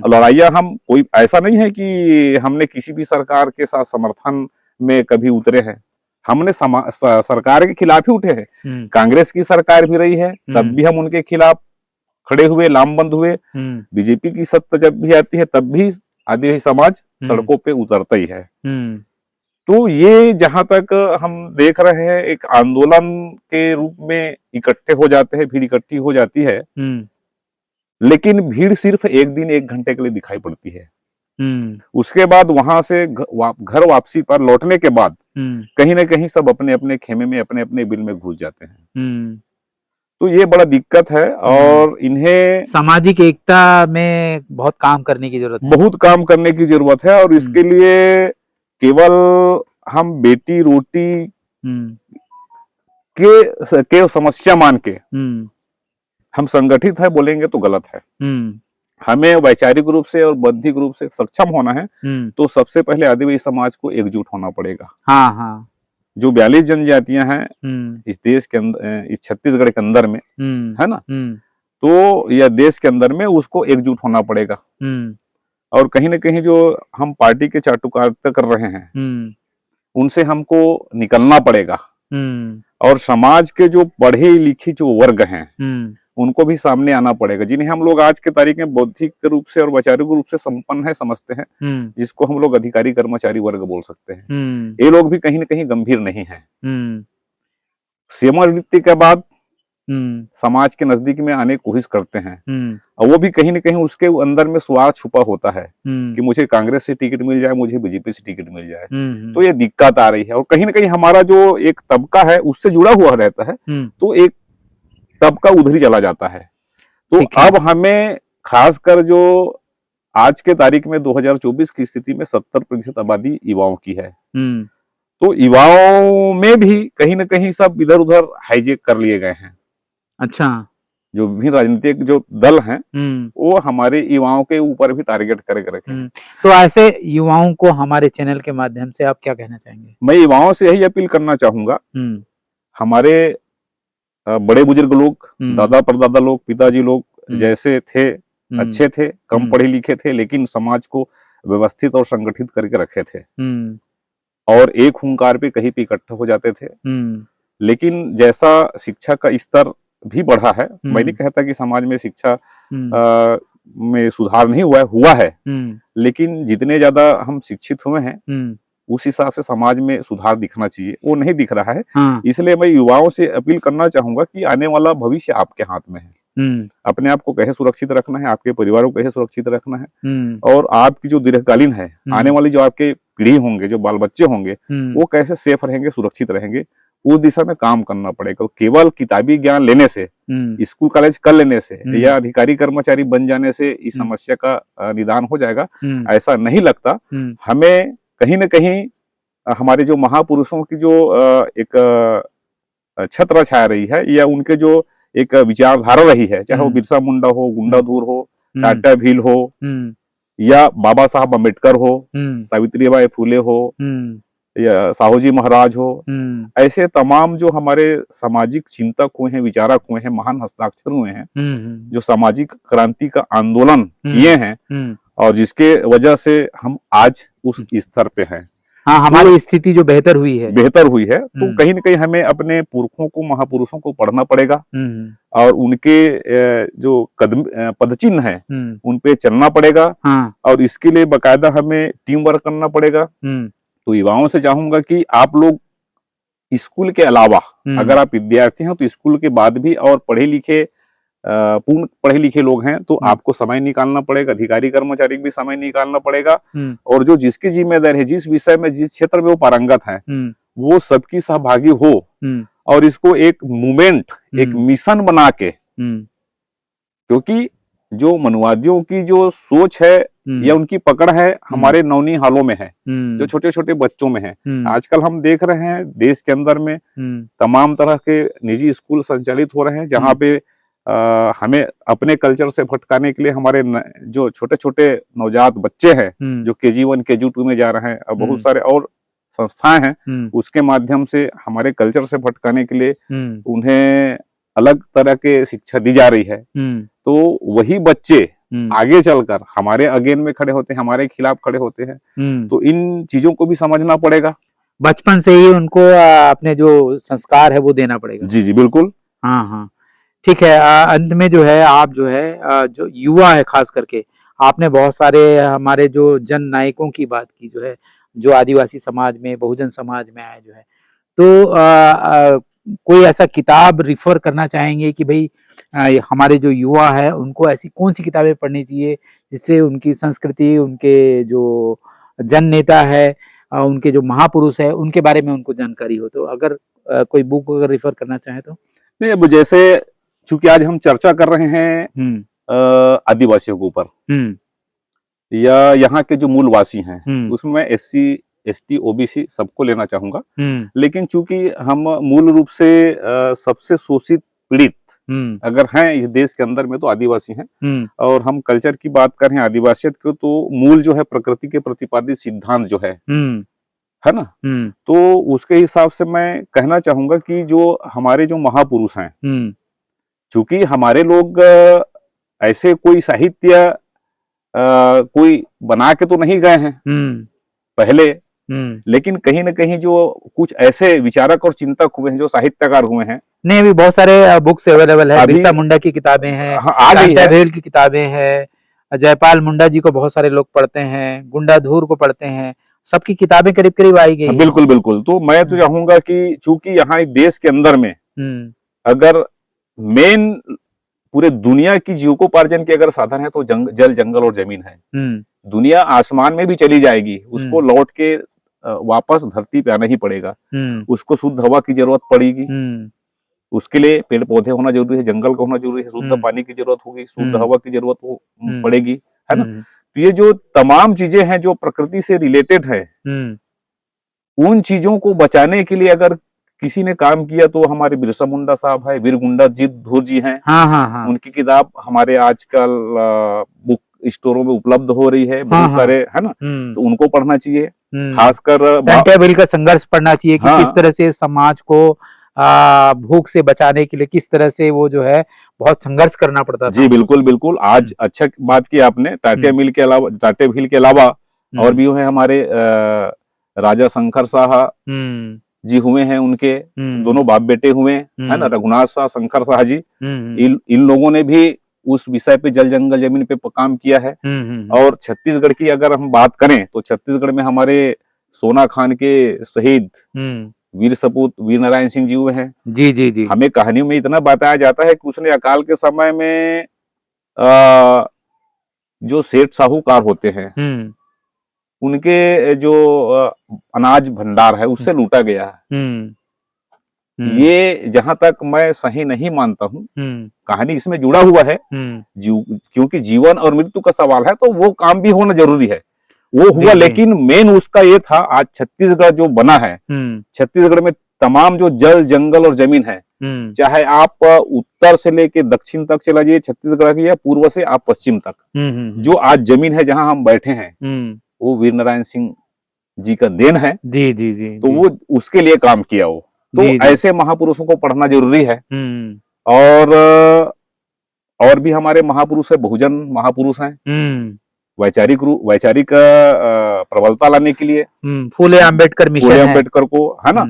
लड़ाइयां हम कोई ऐसा नहीं है कि हमने किसी भी सरकार के साथ समर्थन में कभी उतरे हैं, हमने सरकार के खिलाफ ही उठे हैं। कांग्रेस की सरकार भी रही है, तब भी हम उनके खिलाफ खड़े हुए, लामबंद हुए। बीजेपी की सत्ता जब भी आती है तब भी आदिवासी समाज सड़कों पे उतरता ही है। तो ये जहां तक हम देख रहे हैं एक आंदोलन के रूप में इकट्ठे हो जाते हैं, भीड़ इकट्ठी हो जाती है, लेकिन भीड़ सिर्फ एक दिन एक घंटे के लिए दिखाई पड़ती है। उसके बाद वहां से घर वापसी पर लौटने के बाद कहीं ना कहीं सब अपने अपने खेमे में, अपने अपने बिल में घुस जाते हैं। तो ये बड़ा दिक्कत है और इन्हें सामाजिक एकता में बहुत काम करने की जरूरत है। बहुत काम करने की जरूरत है और इसके लिए केवल हम बेटी रोटी के समस्या मान के हम संगठित है बोलेंगे तो गलत है। हमें वैचारिक रूप से और बौद्धिक रूप से सक्षम होना है, तो सबसे पहले आदिवासी समाज को एकजुट होना पड़ेगा। हाँ हाँ। जो 42 जनजातियां हैं इस देश के अंदर, इस छत्तीसगढ़ के अंदर में, है ना, तो यह देश के अंदर में उसको एकजुट होना पड़ेगा। और कहीं ना कहीं जो हम पार्टी के चाटुकारिता कर रहे हैं उनसे हमको निकलना पड़ेगा और समाज के जो पढ़े लिखे जो वर्ग हैं उनको भी सामने आना पड़ेगा, जिन्हें हम लोग आज के तारीख में बौद्धिक रूप से और वैचारिक रूप से संपन्न है समझते हैं, जिसको हम लोग अधिकारी कर्मचारी वर्ग बोल सकते हैं। ये लोग भी कहीं ना कहीं गंभीर नहीं है। सेवानिवृत्ति के बाद समाज के नजदीक में आने की कोशिश करते हैं और वो भी कहीं ना कहीं उसके अंदर में स्वार्थ छुपा होता है कि मुझे कांग्रेस से टिकट मिल जाए, मुझे बीजेपी से टिकट मिल जाए। तो ये दिक्कत आ रही है और कहीं ना कहीं हमारा जो एक तबका है उससे जुड़ा हुआ रहता है, तो एक तबका उधर ही चला जाता है। तो अब हमें खासकर जो आज के तारीख में 2024 की स्थिति में 70% आबादी युवाओं की है, तो युवाओं में भी कहीं ना कहीं सब इधर उधर हाईजेक कर लिए गए हैं। अच्छा। जो विभिन्न राजनीतिक जो दल हैं वो हमारे युवाओं के ऊपर भी टारगेट करके रखे हैं। तो ऐसे युवाओं को हमारे चैनल के माध्यम से आप क्या कहना चाहेंगे? मैं युवाओं से यही अपील करना चाहूंगा, हमारे बड़े बुजुर्ग लोग, दादा परदादा लोग, पिताजी लोग जैसे थे, अच्छे थे, कम पढ़े लिखे थे, लेकिन समाज को व्यवस्थित और संगठित करके रखे थे और एक हुंकार पे कहीं पे इकट्ठे हो जाते थे। लेकिन जैसा शिक्षा का स्तर भी बढ़ा है, मैं नहीं कहता कि समाज में शिक्षा में सुधार नहीं हुआ है, लेकिन जितने ज्यादा हम शिक्षित हुए हैं उस हिसाब से समाज में सुधार दिखना चाहिए, वो नहीं दिख रहा है। इसलिए मैं युवाओं से अपील करना चाहूंगा कि आने वाला भविष्य आपके हाथ में है। अपने आप को कैसे सुरक्षित रखना है, आपके परिवार को कैसे सुरक्षित रखना है और आपकी जो दीर्घकालीन है, आने वाली जो आपके पीढ़ी होंगे, जो बाल बच्चे होंगे, वो कैसे सेफ रहेंगे, सुरक्षित रहेंगे, उस दिशा में काम करना पड़ेगा। केवल किताबी ज्ञान लेने से, स्कूल कॉलेज कर लेने से या अधिकारी कर्मचारी बन जाने से इस समस्या का निदान हो जाएगा, ऐसा नहीं लगता। हमें कहीं ना कहीं हमारे जो महापुरुषों की जो एक छत्र छाया रही है या उनके जो एक विचारधारा रही है, चाहे वो बिरसा मुंडा हो, गुंडाधुर हो, टाटा भील हो या बाबा साहब अम्बेडकर हो, सावित्रीबाई फुले हो या साहूजी महाराज हो, ऐसे तमाम जो हमारे सामाजिक चिंतक हुए हैं, विचारक हुए हैं, महान हस्ताक्षर हुए हैं, जो सामाजिक क्रांति का आंदोलन किए हैं और जिसके वजह से हम आज उस स्तर पे हैं। हाँ, हमारी स्थिति जो बेहतर हुई है, तो कहीं न कहीं हमें अपने पुरखों को, महापुरुषों को पढ़ना पड़ेगा और उनके जो पद चिन्ह है उन पे चलना पड़ेगा। और इसके लिए बकायदा हमें टीम वर्क करना पड़ेगा। तो युवाओं से चाहूंगा कि आप लोग स्कूल के अलावा, अगर आप विद्यार्थी हैं तो स्कूल के बाद भी और पूर्ण पढ़े लिखे लोग हैं तो आपको समय निकालना पड़ेगा, अधिकारी कर्मचारी भी समय निकालना पड़ेगा और जो जिसकी जिम्मेदारी है, जिस विषय में, जिस क्षेत्र में वो पारंगत है, वो सबकी सहभागी हो और इसको एक मूवमेंट, एक मिशन बना के, क्योंकि जो मनुवादियों की जो सोच है या उनकी पकड़ है हमारे नौनी हालों में है, जो छोटे छोटे बच्चों में है। आजकल हम देख रहे हैं देश के अंदर में तमाम तरह के निजी स्कूल संचालित हो रहे हैं, जहाँ पे हमें अपने कल्चर से भटकाने के लिए हमारे जो छोटे छोटे नवजात बच्चे हैं जो KG1 KG2 में जा रहे हैं, और बहुत सारे और संस्थाएं हैं, उसके माध्यम से हमारे कल्चर से भटकाने के लिए उन्हें अलग तरह के शिक्षा दी जा रही है। तो वही बच्चे आगे चलकर हमारे अगेन में खड़े होते हैं, हमारे खिलाफ खड़े होते हैं। तो इन चीजों को भी समझना पड़ेगा, बचपन से ही उनको अपने जो संस्कार है वो देना पड़ेगा। जी बिल्कुल। हाँ, ठीक है। अंत में जो है, आप जो है, जो युवा है खास करके, आपने बहुत सारे हमारे जो जन नायकों की बात की, जो है जो आदिवासी समाज में, बहुजन समाज में आए जो है। तो कोई ऐसा किताब रिफर करना चाहेंगे कि भाई हमारे जो युवा है उनको ऐसी कौन सी किताबें पढ़नी चाहिए जिससे उनकी संस्कृति, उनके जो जन नेता है, उनके जो महापुरुष है उनके बारे में उनको जानकारी हो? तो अगर कोई बुक अगर रिफर करना चाहे तो? नहीं, अब जैसे चूंकि आज हम चर्चा कर रहे हैं आदिवासियों के ऊपर या यहाँ के जो मूलवासी हैं, उसमें मैं SC ST OBC सबको लेना चाहूंगा। लेकिन चूंकि हम मूल रूप से सबसे शोषित पीड़ित अगर हैं इस देश के अंदर में तो आदिवासी हैं। और हम कल्चर की बात करें आदिवासियत को तो मूल जो है प्रकृति के प्रतिपादित सिद्धांत जो है ना, तो उसके हिसाब से मैं कहना चाहूंगा कि जो हमारे जो महापुरुष हैं, चूंकि हमारे लोग ऐसे कोई साहित्य कोई बना के तो नहीं गए हैं पहले, लेकिन कहीं ना कहीं जो कुछ ऐसे विचारक और चिंतक हुए हैं, जो साहित्यकार हुए हैं। नहीं, अभी बहुत सारे बुक्स अवेलेबल है। बिरसा मुंडा की किताबें हैं, भेल की किताबें हैं, जयपाल मुंडा जी को बहुत सारे लोग पढ़ते हैं, गुंडाधुर को पढ़ते हैं, सबकी किताबें करीब करीब आई गई। बिल्कुल बिल्कुल। तो मैं तो चाहूंगा कि चूंकि यहाँ देश के अंदर में अगर मेन पूरे दुनिया की जीविकोपार्जन के अगर साधन है तो जल, जंगल और जमीन है। दुनिया आसमान में भी चली जाएगी, उसको लौट के वापस धरती पे आना ही पड़ेगा। उसको शुद्ध हवा की जरूरत पड़ेगी, उसके लिए पेड़ पौधे होना जरूरी है, जंगल का होना जरूरी है, शुद्ध पानी की जरूरत होगी, शुद्ध हवा की जरूरत पड़ेगी, है ना। तो ये जो तमाम चीजें हैं जो प्रकृति से रिलेटेड है, उन चीजों को बचाने के लिए अगर किसी ने काम किया तो हमारे बिरसा मुंडा साहब है, वीर गुंडाधुर जी हैं। उनकी किताब हमारे आजकल बुक स्टोरों में उपलब्ध हो रही है, बहुत सारे, है ना। तो उनको पढ़ना चाहिए, खासकर टाइमटेबल का संघर्ष पढ़ना चाहिए कि किस तरह से समाज को भूख से बचाने के लिए किस तरह से वो जो है बहुत संघर्ष करना पड़ता था। जी बिल्कुल बिल्कुल। आज अच्छा बात की आपने, टाटे भील के अलावा और भी है हमारे राजा शंकर शाह जी हुए हैं, उनके दोनों बाप बेटे हुए, है ना, रघुनाथ शाह, शंकर शाह जी। इन लोगों ने भी उस विषय पे जल, जंगल, जमीन पे काम किया है। और छत्तीसगढ़ की अगर हम बात करें तो छत्तीसगढ़ में हमारे सोना खान के शहीद वीर सपूत वीर नारायण सिंह जी हुए हैं। जी जी जी। हमें कहानियों में इतना बताया जाता है कि उसने अकाल के समय में जो सेठ साहूकार होते हैं उनके जो अनाज भंडार है उससे लूटा गया है। ये जहां तक मैं सही नहीं मानता हूँ, कहानी इसमें जुड़ा हुआ है, क्योंकि जीवन और मृत्यु का सवाल है तो वो काम भी होना जरूरी है, वो हुआ। लेकिन मेन उसका ये था, आज छत्तीसगढ़ जो बना है, छत्तीसगढ़ में तमाम जो जल, जंगल और जमीन है, चाहे आप उत्तर से लेके दक्षिण तक चला जाइए छत्तीसगढ़ की, या पूर्व से आप पश्चिम तक, जो आज जमीन है जहां हम बैठे हैं वो वीर नारायण सिंह जी का देन है। जी जी जी। तो वो उसके लिए काम किया वो, तो ऐसे महापुरुषों को पढ़ना जरूरी है। और भी हमारे महापुरुष है, बहुजन महापुरुष हैं, वैचारिक प्रबलता लाने के लिए फूले अम्बेडकर मिशन, फूले अम्बेडकर को, है ना।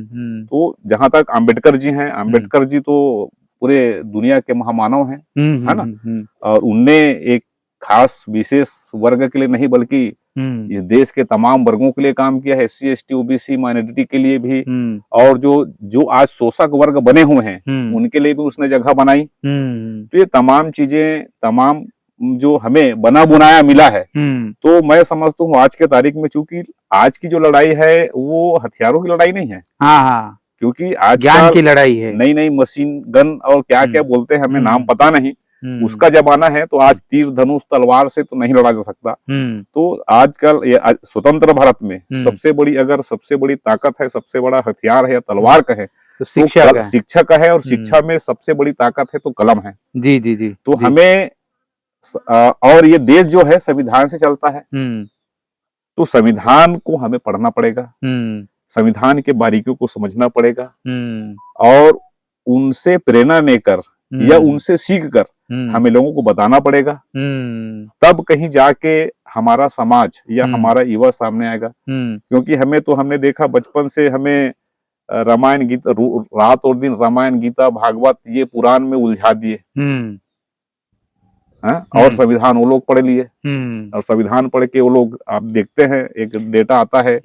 तो जहां तक अम्बेडकर जी हैं, अम्बेडकर जी तो पूरे दुनिया के महामानव हैं, है ना। और उनने एक खास विशेष वर्ग के लिए नहीं बल्कि इस देश के तमाम वर्गों के लिए काम किया है, SC ST OBC माइनॉरिटी के लिए भी, और जो आज शोषक वर्ग बने हुए हैं उनके लिए भी उसने जगह बनाई। तो ये तमाम चीजें, तमाम जो हमें बना बुनाया मिला है, तो मैं समझता हूँ आज के तारीख में, चूंकि आज की जो लड़ाई है वो हथियारों की लड़ाई नहीं है, क्योंकि आज ज्ञान की लड़ाई है, नई नई मशीन गन और क्या क्या बोलते हैं, हमें नाम पता नहीं, उसका जमाना है। तो आज तीर धनुष तलवार से तो नहीं लड़ा जा सकता। तो आजकल स्वतंत्र भारत में सबसे बड़ी ताकत है, सबसे बड़ा हथियार है या तलवार का है तो शिक्षा का है, और शिक्षा में सबसे बड़ी ताकत है तो कलम है। जी जी जी। तो हमें, और ये देश जो है संविधान से चलता है, तो संविधान को हमें पढ़ना पड़ेगा, संविधान के बारीकियों को समझना पड़ेगा, और उनसे प्रेरणा लेकर या उनसे सीख कर हमें लोगों को बताना पड़ेगा, तब कहीं जाके हमारा समाज या हमारा युवा सामने आएगा। क्योंकि हमने देखा बचपन से, हमें रामायण गीता, रात और दिन रामायण गीता भागवत ये पुराण में उलझा दिए, हैं, और संविधान वो लोग पढ़ लिए, और संविधान पढ़ के वो लोग, आप देखते हैं एक डेटा आता है,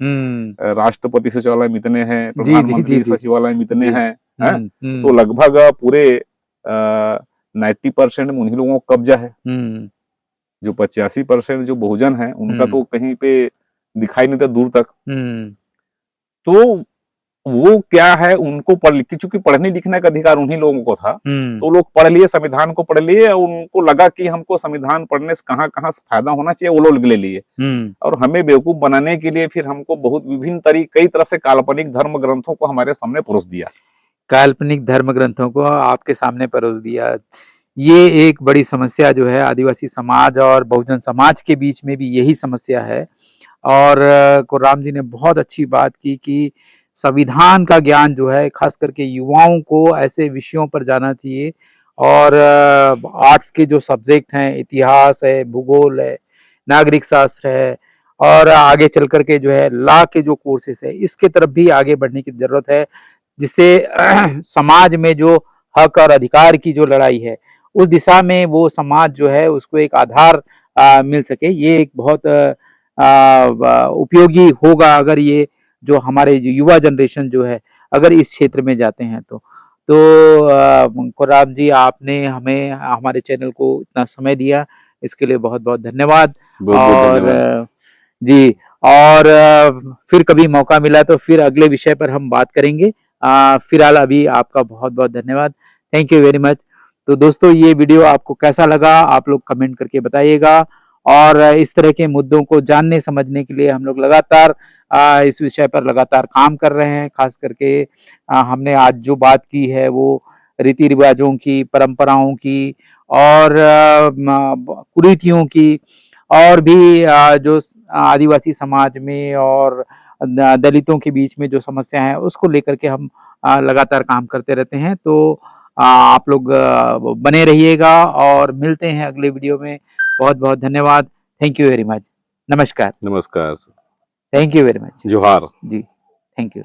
राष्ट्रपति सचिवालय में इतने हैं, प्रधानमंत्री सचिवालय में इतने हैं, तो लगभग पूरे 90% में उन्हीं लोगों को कब्जा है। जो 85% जो बहुजन है उनका तो कहीं पे दिखाई नहीं था दूर तक। तो वो क्या है, उनको चूंकि पढ़ने लिखने का अधिकार उन्हीं लोगों को था, तो लोग पढ़ लिए, संविधान को पढ़ लिए, और उनको लगा कि हमको संविधान पढ़ने से कहाँ कहाँ फायदा होना चाहिए, वो लोग ले लिए। और हमें बेवकूफ बनाने के लिए फिर हमको बहुत विभिन्न कई तरह से काल्पनिक धर्म ग्रंथों को हमारे सामने परोस दिया। काल्पनिक धर्म ग्रंथों को आपके सामने परोस दिया। ये एक बड़ी समस्या जो है आदिवासी समाज और बहुजन समाज के बीच में भी यही समस्या है। और कोर्राम जी ने बहुत अच्छी बात की कि संविधान का ज्ञान जो है खास करके युवाओं को ऐसे विषयों पर जाना चाहिए, और आर्ट्स के जो सब्जेक्ट हैं, इतिहास है, भूगोल है, नागरिक शास्त्र है, और आगे चल करके जो है लॉ के जो कोर्सेस है, इसके तरफ भी आगे बढ़ने की जरूरत है, जिससे समाज में जो हक और अधिकार की जो लड़ाई है उस दिशा में वो समाज जो है उसको एक आधार मिल सके। ये एक बहुत उपयोगी होगा अगर ये जो हमारे जो युवा जनरेशन जो है अगर इस क्षेत्र में जाते हैं तो कोर्राम जी, आपने हमें हमारे चैनल को इतना समय दिया, इसके लिए बहुत बहुत धन्यवाद। और जी, और फिर कभी मौका मिला तो फिर अगले विषय पर हम बात करेंगे। फिलहाल अभी आपका बहुत बहुत धन्यवाद, थैंक यू वेरी मच। तो दोस्तों, ये वीडियो आपको कैसा लगा आप लोग कमेंट करके बताइएगा, और इस तरह के मुद्दों को जानने समझने के लिए हम लोग लगातार इस विषय पर लगातार काम कर रहे हैं। खास करके हमने आज जो बात की है वो रीति रिवाजों की, परंपराओं की, और कुरीतियों की, और भी जो आदिवासी समाज में और दलितों के बीच में जो समस्या है उसको लेकर के हम लगातार काम करते रहते हैं। तो आप लोग बने रहिएगा, और मिलते हैं अगले वीडियो में। बहुत बहुत धन्यवाद, थैंक यू वेरी मच, नमस्कार। नमस्कार, थैंक यू वेरी मच, जोहार जी, थैंक यू।